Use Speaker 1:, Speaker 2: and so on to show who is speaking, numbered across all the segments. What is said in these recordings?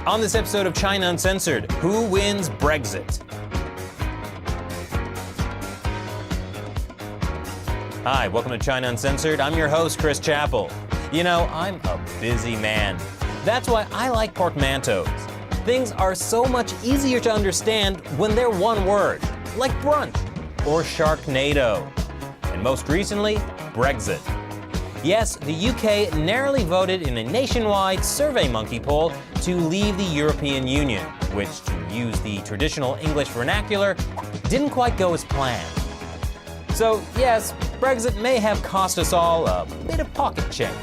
Speaker 1: On this episode of China Uncensored, who wins Brexit? Hi, welcome to China Uncensored. I'm your host, Chris Chappell. You know, I'm a busy man. That's why I like portmanteaus. Things are so much easier to understand when they're one word, like brunch or Sharknado. And most recently, Brexit. Yes, the UK narrowly voted in a nationwide SurveyMonkey poll to leave the European Union, which, to use the traditional English vernacular, didn't quite go as planned. So yes, Brexit may have cost us all a bit of pocket change.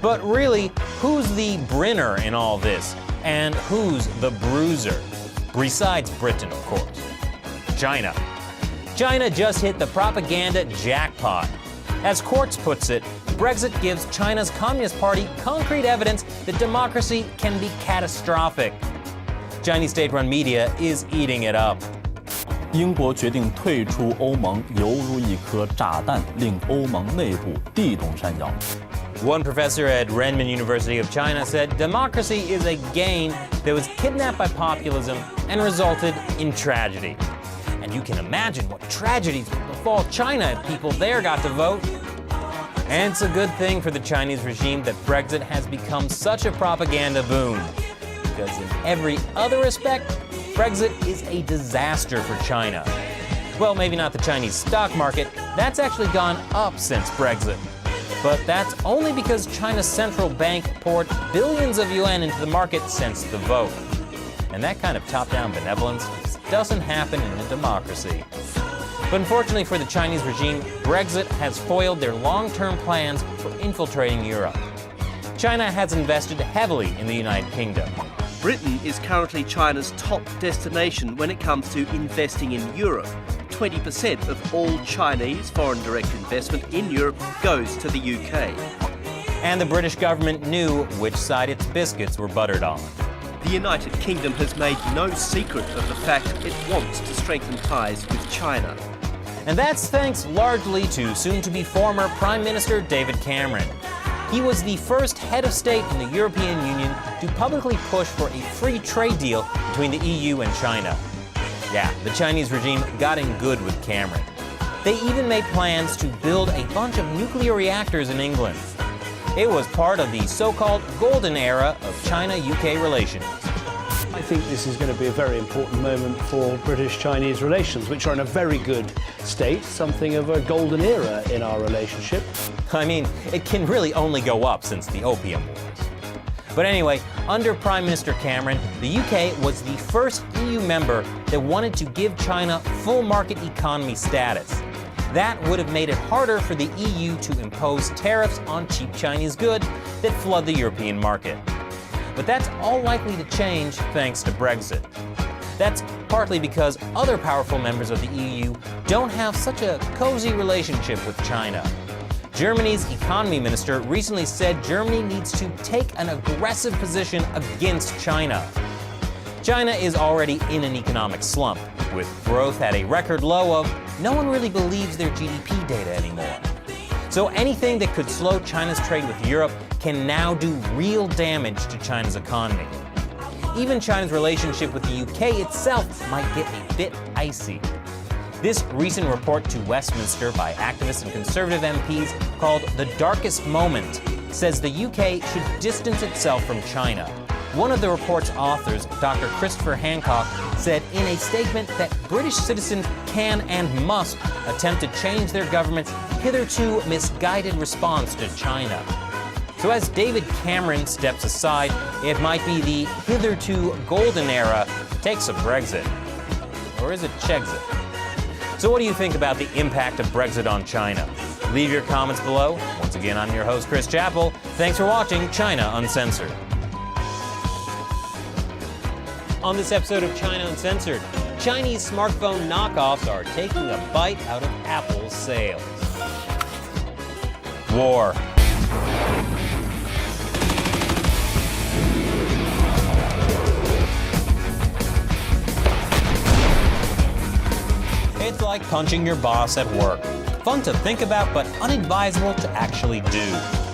Speaker 1: But really, who's the Brinner in all this? And who's the bruiser? Besides Britain, of course. China. China just hit the propaganda jackpot. As Quartz puts it, Brexit gives China's Communist Party concrete evidence that democracy can be catastrophic. Chinese state-run media is eating it up.
Speaker 2: 英国决定退出欧盟，犹如一颗炸弹，令欧盟内部地动山摇。
Speaker 1: One professor at Renmin University of China said democracy is a game that was kidnapped by populism and resulted in tragedy. And you can imagine what tragedies would befall China if people there got to vote. And it's a good thing for the Chinese regime that Brexit has become such a propaganda boom. Because in every other respect, Brexit is a disaster for China. Well, maybe not the Chinese stock market. That's actually gone up since Brexit. But that's only because China's central bank poured billions of yuan into the market since the vote. And that kind of top-down benevolence doesn't happen in a democracy. But unfortunately for the Chinese regime, Brexit has foiled their long-term plans for infiltrating Europe. China has invested heavily in the United Kingdom.
Speaker 3: Britain is currently China's top destination when it comes to investing in Europe. 20% of all Chinese foreign direct investment in Europe goes to the UK.
Speaker 1: And the British government knew which side its biscuits were buttered on.
Speaker 3: The United Kingdom has made no secret of the fact it wants to strengthen ties with China.
Speaker 1: And that's thanks largely to soon-to-be former Prime Minister David Cameron. He was the first head of state in the European Union to publicly push for a free trade deal between the EU and China. Yeah, the Chinese regime got in good with Cameron. They even made plans to build a bunch of nuclear reactors in England. It was part of the so-called golden era of China-UK relations.
Speaker 4: I think this is going to be a very important moment for British-Chinese relations, which are in a very good state, something of a golden era in our relationship.
Speaker 1: I mean, it can really only go up since the Opium Wars. But anyway, under Prime Minister Cameron, the UK was the first EU member that wanted to give China full market economy status. That would have made it harder for the EU to impose tariffs on cheap Chinese goods that flood the European market. But that's all likely to change thanks to Brexit. That's partly because other powerful members of the EU don't have such a cozy relationship with China. Germany's economy minister recently said Germany needs to take an aggressive position against China. China is already in an economic slump, with growth at a record low of no one really believes their GDP data anymore. So anything that could slow China's trade with Europe can now do real damage to China's economy. Even China's relationship with the UK itself might get a bit icy. This recent report to Westminster by activists and conservative MPs called The Darkest Moment says the UK should distance itself from China. One of the report's authors, Dr. Christopher Hancock, said in a statement that British citizens can and must attempt to change their government's hitherto misguided response to China. So as David Cameron steps aside, it might be the hitherto golden era takes a Brexit. Or is it Chexit? So what do you think about the impact of Brexit on China? Leave your comments below. Once again, I'm your host, Chris Chappell. Thanks for watching China Uncensored. On this episode of China Uncensored, Chinese smartphone knockoffs are taking a bite out of Apple's sales. War. It's like punching your boss at work. Fun to think about, but unadvisable to actually do.